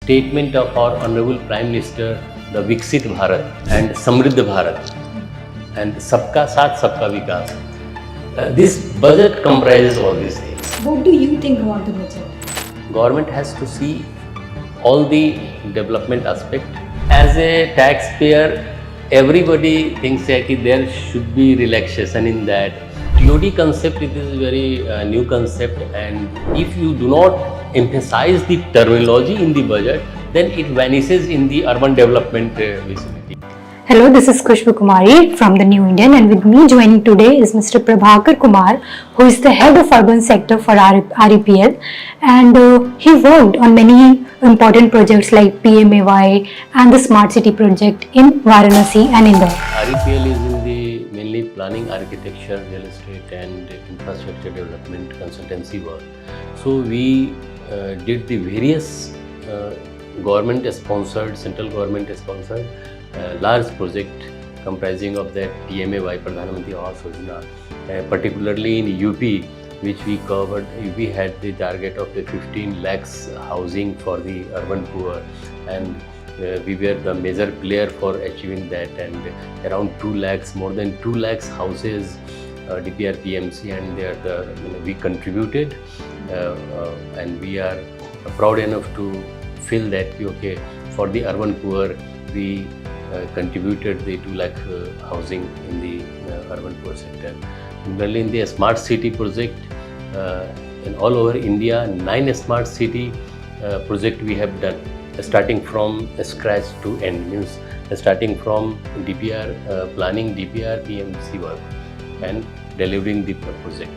statement of our Honorable Prime Minister, the Viksit Bharat and Samriddha Bharat and Sabka Saath Sabka Vikas. This budget comprises all these things. What do you think about the budget? Government has to see all the development aspect. As a taxpayer, everybody thinks that there should be relaxation in that. TOD concept, it is a very new concept, and if you do not emphasize the terminology in the budget, then it vanishes in the urban development vicinity. Hello, this is Khushbu Kumari from the New Indian, and with me joining today is Mr. Prabhakar Kumar, who is the head of Urban Sector for REPL, and he worked on many important projects like PMAY and the Smart City project in Varanasi and Indore. REPL is in the mainly planning, architecture, real estate and infrastructure development consultancy work. So we did the various government-sponsored, central government-sponsored large project comprising of that PMAY, Pradhan Mantri Awas Yojana, particularly in UP, which we covered. UP had the target of the 15 lakhs housing for the urban poor, and we were the major player for achieving that, and around 2 lakhs, more than 2 lakhs houses, DPR PMC, and we contributed, and we are proud enough to feel that okay, for the urban poor we contributed the 2 lakh housing in the urban poor sector. Similarly, in the Smart City project, in all over India, 9 Smart City project we have done, starting from scratch to end, means starting from DPR planning, DPR PMC work, and delivering the project.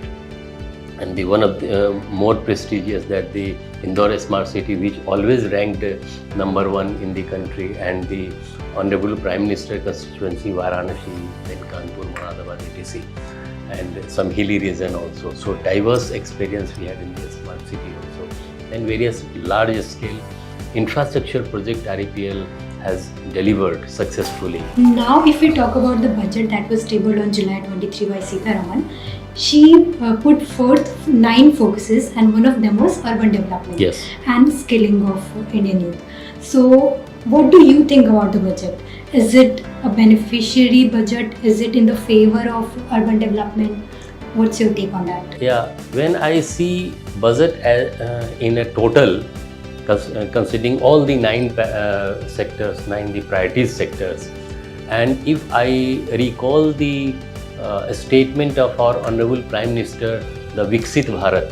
And the one of the more prestigious, that the Indore Smart City, which always ranked #1 in the country, and the Honorable Prime Minister constituency Varanasi, then Kanpur, Moradabad, etc., and some hilly region also. So diverse experience we had in the Smart City also, and various large scale infrastructure project REPL has delivered successfully. Now, if we talk about the budget that was tabled on July 23 by Sitaraman, she put forth 9 focuses, and one of them was urban development, yes, and skilling of Indian youth. So, what do you think about the budget? Is it a beneficiary budget? Is it in the favor of urban development? What's your take on that? Yeah, when I see budget in a total, considering all the 9 sectors, 9 the priorities sectors, and if I recall the statement of our Honorable Prime Minister, the Viksit Bharat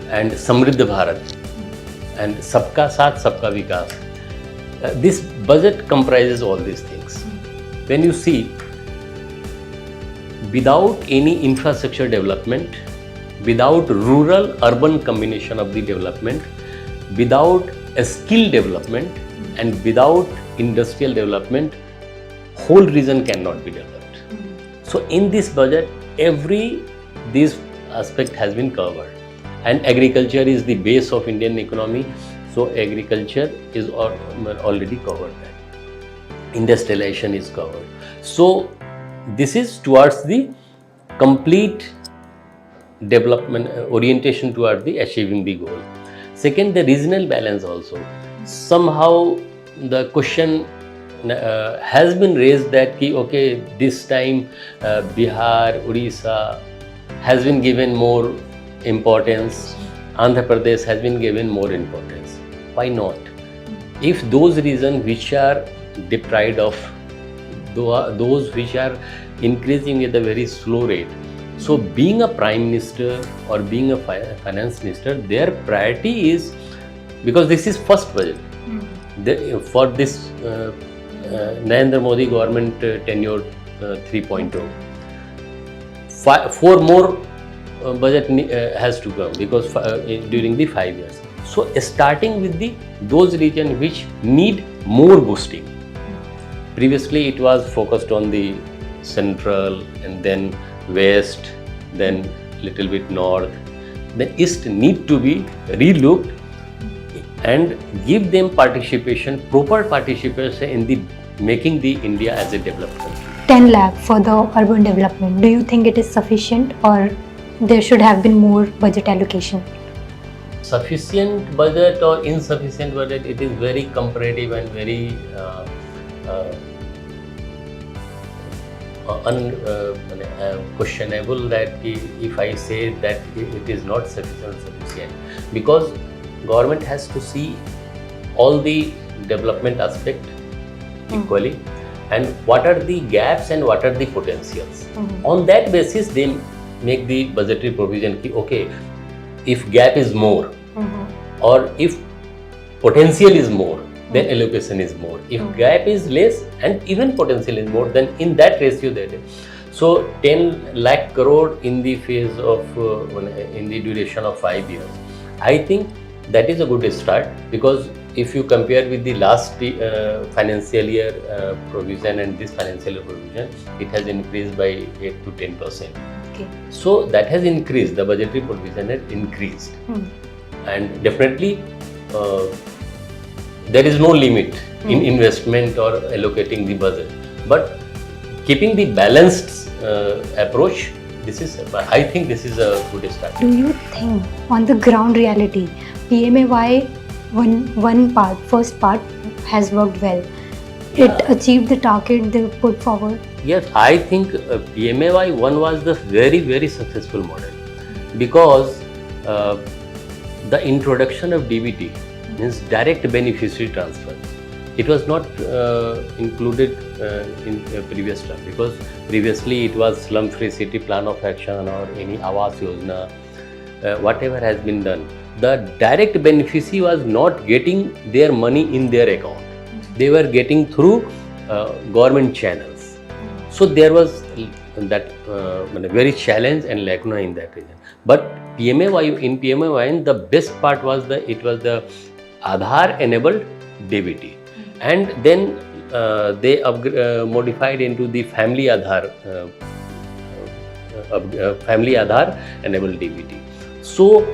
and Samriddha Bharat and Sabka Saath Sabka Vikas, this budget comprises all these things. When you see, without any infrastructure development, without rural-urban combination of the development, without a skill development, and without industrial development, whole region cannot be developed. So in this budget, this aspect has been covered, and agriculture is the base of Indian economy. So agriculture is already covered. Industrialization is covered. So this is towards the complete development orientation towards the achieving the goal. Second, the regional balance also. Somehow the question has been raised that okay, this time Bihar, Odisha has been given more importance, Andhra Pradesh has been given more importance. Why not? If those regions which are deprived of, those which are increasing at a very slow rate, so being a Prime Minister or being a Finance Minister, their priority is, because this is first budget for this Narendra Modi government tenure 3.0. 4 more budget has to come, because during the 5 years. So starting with those regions which need more boosting. Previously it was focused on the central, and then west, then little bit north. The east need to be relooked and give them participation, proper participation in the making the India as a developed country. 10 lakh for the urban development. Do you think it is sufficient, or there should have been more budget allocation? Sufficient budget or insufficient budget, it is very comparative and very questionable that if I say that it is not sufficient, because government has to see all the development aspect equally, and what are the gaps and what are the potentials. On that basis, they make the budgetary provision. Okay, if gap is more, or if potential is more, then allocation is more. If gap is less and even potential is more, then in that ratio that is. So 10 lakh crore in the phase of in the duration of 5 years, I think that is a good start, because if you compare with the last financial year provision and this financial year provision, it has increased by 8 to 10%. Okay. So that has increased, the budgetary provision has increased. And definitely there is no limit in investment or allocating the budget. But keeping the balanced approach, I think this is a good start. Do you think on the ground reality, PMAY first part has worked well? It achieved the target they put forward? Yes, I think PMAY 1 was the very, very successful model, because the introduction of DBT means direct beneficiary transfer. It was not included in previous term, because previously it was slum-free city plan of action or any Awas Yojana, whatever has been done. The direct beneficiary was not getting their money in their account. They were getting through government channels. So there was that very challenge and lacuna in that region. But in PMAY, the best part was it was the Aadhaar enabled DBT, and then they modified into the family Aadhaar enabled DBT. So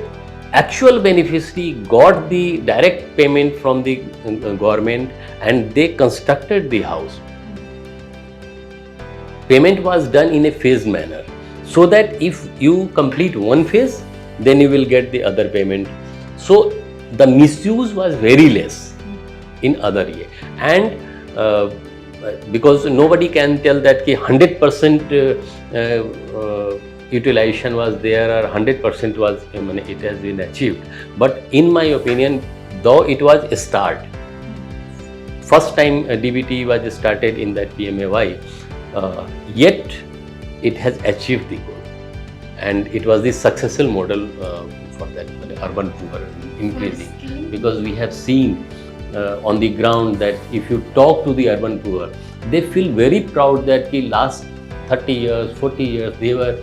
actual beneficiary got the direct payment from the government, and they constructed the house. Payment was done in a phased manner, so that if you complete one phase, then you will get the other payment. So the misuse was very less in other year, and because nobody can tell that 100% utilization was there or 100% was it has been achieved. But in my opinion, though it was a start, first time DBT was started in that PMAY, yet it has achieved the goal, and it was the successful model for that urban poor increasing, because we have seen on the ground that if you talk to the urban poor, they feel very proud that last 30 years, 40 years they were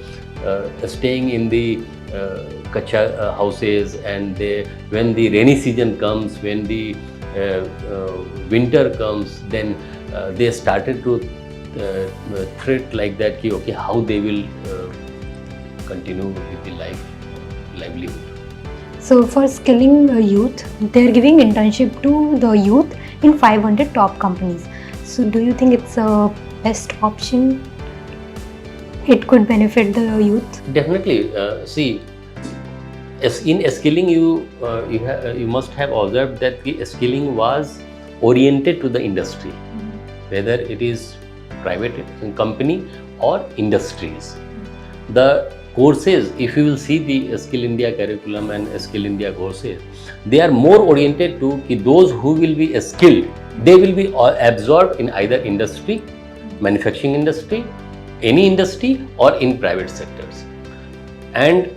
staying in the kacha houses, and when the rainy season comes, when the winter comes, then they started to threat like that okay, how they will continue with the livelihood. So for skilling youth, they are giving internship to the youth in 500 top companies. So do you think it's a best option? It could benefit the youth? Definitely. See, in skilling you must have observed that the skilling was oriented to the industry, whether it is private company or industries. The courses, if you will see the Skill India curriculum and Skill India courses, they are more oriented to those who will be skilled. They will be absorbed in either industry, manufacturing industry, any industry, or in private sectors. And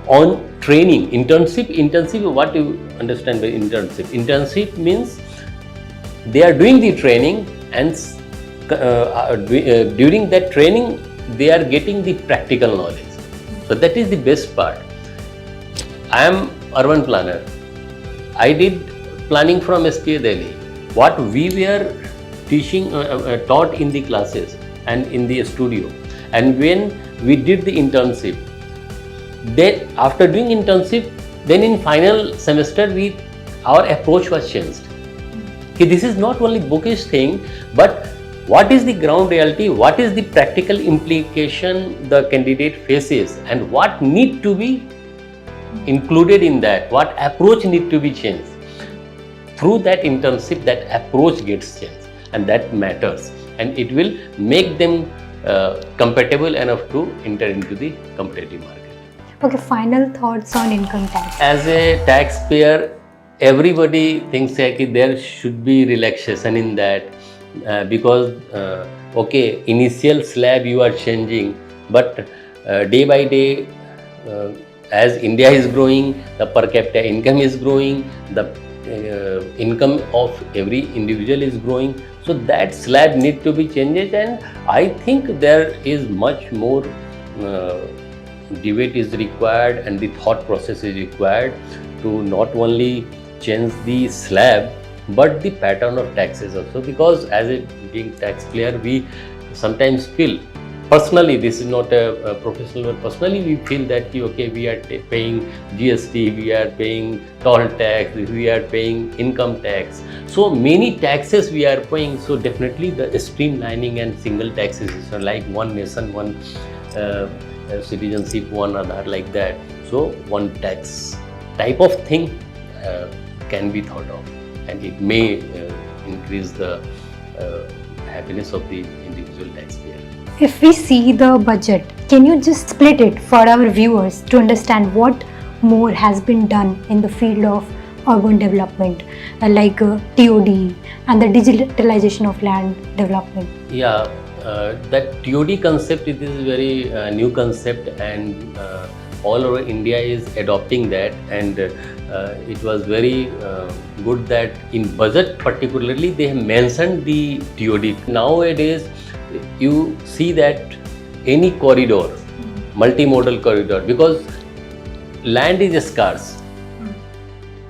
on training, internship, what you understand by internship? Internship means they are doing the training, and during that training they are getting the practical knowledge. So that is the best part. I am urban planner. I did planning from SPA Delhi. What we were teaching, taught in the classes and in the studio, and when we did the internship, then after doing internship, then in final semester our approach was changed. This is not only bookish thing, but what is the ground reality, what is the practical implication the candidate faces, and what need to be included in that, what approach need to be changed. Through that internship, that approach gets changed, and that matters, and it will make them compatible enough to enter into the competitive market. Okay, final thoughts on income tax. As a taxpayer, everybody thinks that there should be relaxation in that because okay, initial slab you are changing, but day by day as India is growing, the per capita income is growing, the income of every individual is growing, so that slab need to be changed, and I think there is much more debate is required and the thought process is required to not only change the slab but the pattern of taxes also, because as a being taxpayer we sometimes feel, personally this is not a professional, but personally we feel that okay, we are paying GST, we are paying toll tax, we are paying income tax, so many taxes we are paying, so definitely the streamlining and single taxation like one nation, one citizenship, one Aadhaar, like that, so one tax type of thing can be thought of, and it may increase the happiness of the individual taxpayer. If we see the budget, can you just split it for our viewers to understand what more has been done in the field of urban development, like TOD and the digitalization of land development? Yeah, that TOD concept, it is very new concept, and all over India is adopting that, and it was very good that in budget particularly they have mentioned the TOD. Nowadays you see that any corridor, multimodal corridor, because land is scarce,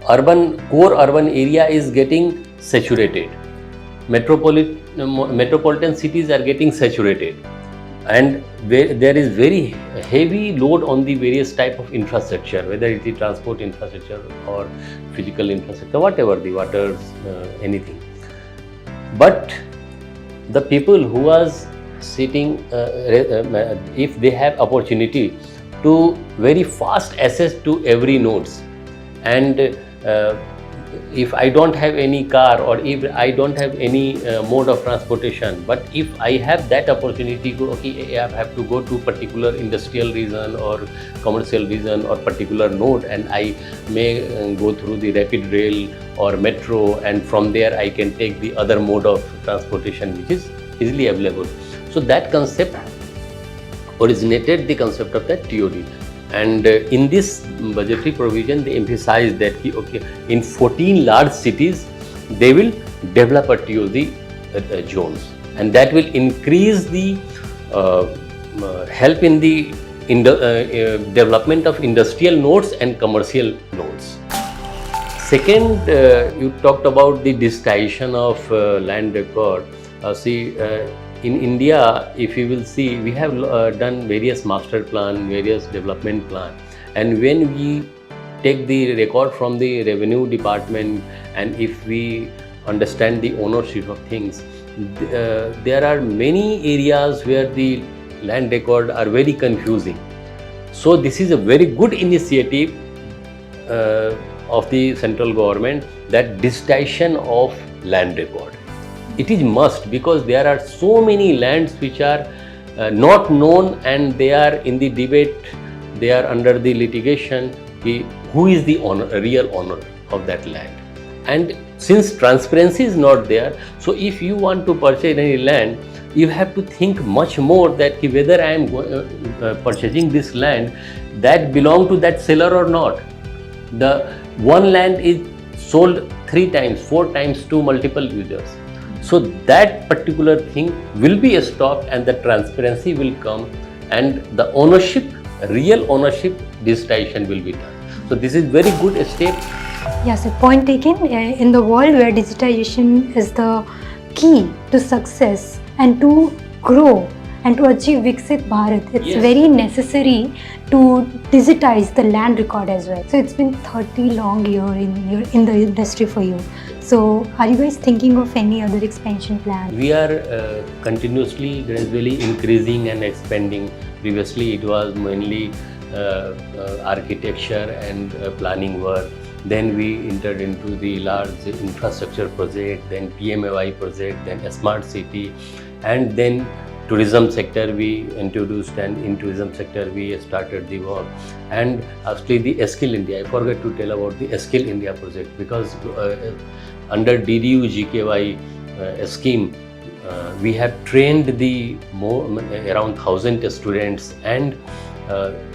core urban area is getting saturated, metropolitan cities are getting saturated, and there is very heavy load on the various type of infrastructure, whether it is transport infrastructure or physical infrastructure, whatever, the waters, anything. But the people who are sitting, if they have opportunity to very fast access to every nodes, and if I don't have any car or if I don't have any mode of transportation, but if I have that opportunity to, okay, I have to go to particular industrial region or commercial region or particular node, and I may go through the rapid rail or metro, and from there I can take the other mode of transportation which is easily available. So that concept originated the concept of that TOD. And in this budgetary provision, they emphasize that okay, in 14 large cities, they will develop a TOD zones, and that will increase the help in the development of industrial nodes and commercial nodes. Second, you talked about the digitization of land record. In India, if you will see, we have done various master plan, various development plan, and when we take the record from the revenue department, and if we understand the ownership of things, there are many areas where the land record are very confusing. So this is a very good initiative of the central government, that digitization of land record. It is must, because there are so many lands which are not known, and they are in the debate, they are under the litigation, who is the real owner of that land. And since transparency is not there, so if you want to purchase any land, you have to think much more that whether I am purchasing this land that belong to that seller or not. The one land is sold 3 times, 4 times to multiple users. So that particular thing will be stopped, and the transparency will come, and the ownership, real ownership digitization will be done. So this is very good step. Yes, a point taken. In the world where digitization is the key to success and to grow and to achieve Viksit Bharat, it's very necessary to digitize the land record as well. So it's been 30 long years in the industry for you. So are you guys thinking of any other expansion plan? We are continuously, gradually increasing and expanding. Previously it was mainly architecture and planning work. Then we entered into the large infrastructure project, then PMAY project, then a smart city, and then tourism sector we introduced, and in tourism sector we started the work. And actually the Skill India, I forgot to tell about the Skill India project, because under DDU GKY scheme, we have trained the around 1,000 students, and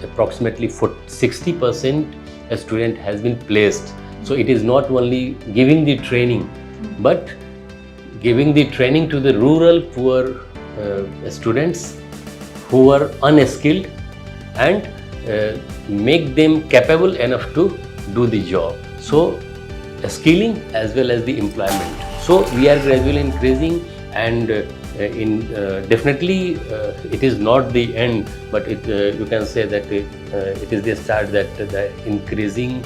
approximately 60% a student has been placed. So it is not only giving the training, but giving the training to the rural poor students who are unskilled, and make them capable enough to do the job. So skilling as well as the employment. So we are gradually increasing, and definitely it is not the end, but you can say that it is the start, that the increasing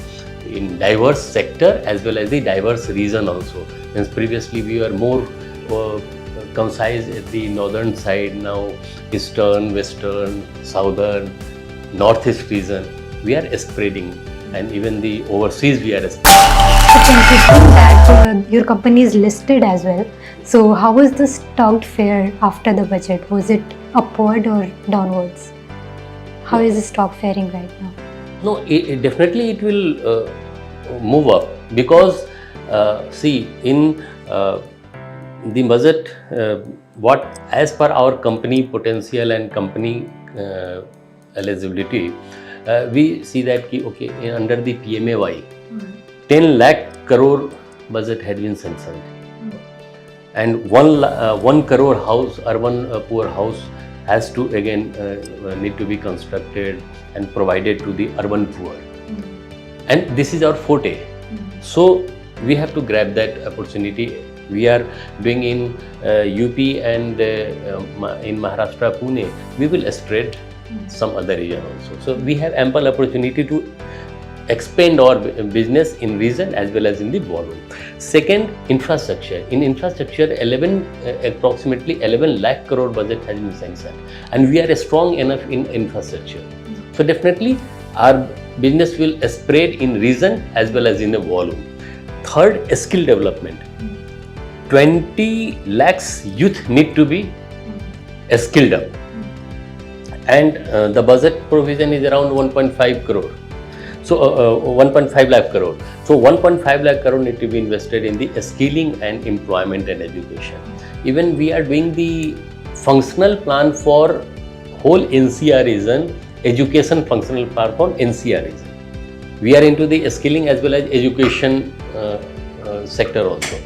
in diverse sector as well as the diverse region also. Since previously we were more concise at the northern side, now eastern, western, southern, northeast region we are spreading, and even the overseas we are spreading. So considering that your company is listed as well, so how was the stock fare after the budget? Was it upward or downwards? How is the stock faring right now? No, definitely it will move up, because see, in the budget, what as per our company potential and company eligibility, we see that okay, under the PMAY, 10 lakh crore budget had been sanctioned, and 1 crore house, urban poor house has to again need to be constructed and provided to the urban poor, and this is our forte. So we have to grab that opportunity. We are doing in UP and in Maharashtra, Pune. We will spread some other region also. So we have ample opportunity to expand our business in region as well as in the volume. Second, infrastructure. In infrastructure, approximately 11 lakh crore budget has been sanctioned, and we are strong enough in infrastructure. So definitely our business will spread in region as well as in the volume. Third, skill development. 20 lakhs youth need to be skilled up, and the budget provision is around 1.5 crore. So 1.5 lakh crore. So 1.5 lakh crore need to be invested in the skilling and employment and education. Even we are doing the functional plan for whole NCR region, education functional plan for NCR region. We are into the skilling as well as education sector also.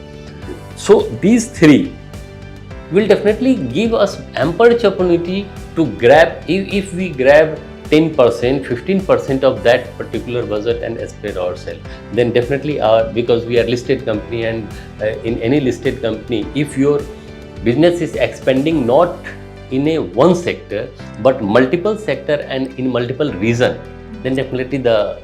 So these three will definitely give us ample opportunity to grab. If we grab 10%, 15% of that particular budget and spread ourselves, then definitely because we are listed company, and in any listed company, if your business is expanding not in a one sector but multiple sector and in multiple region, then definitely the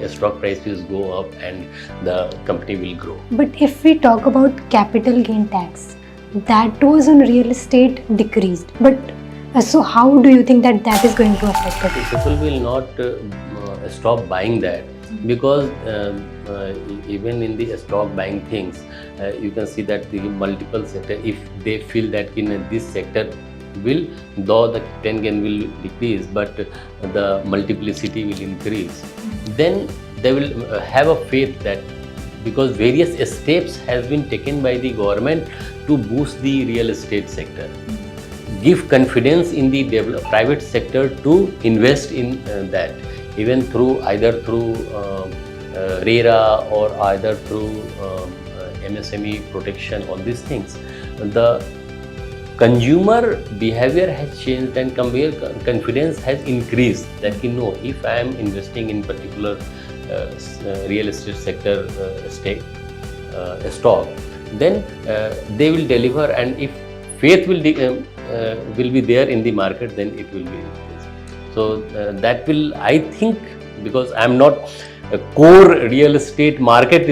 stock price will go up and the company will grow. But if we talk about capital gain tax, that was on real estate decreased. But so how do you think that is going to affect it? People will not stop buying that, because even in the stock buying things, you can see that the multiple sector, if they feel that in this sector will, though the capital gain will decrease, but the multiplicity will increase, then they will have a faith that, because various steps has been taken by the government to boost the real estate sector, give confidence in the private sector to invest in that, even either through RERA or either through MSME protection, all these things. The consumer behavior has changed and confidence has increased, that if I am investing in particular real estate sector stock, then they will deliver, and if faith will be there in the market, then it will be increased. So that will, I think, because I am not a core real estate market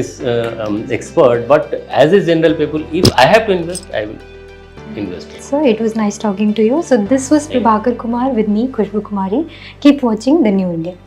expert, but as a general people, if I have to invest, I will. investors. So it was nice talking to you. So this was Prabhakar Kumar with me, Khushbu Kumari. Keep watching The New Indian.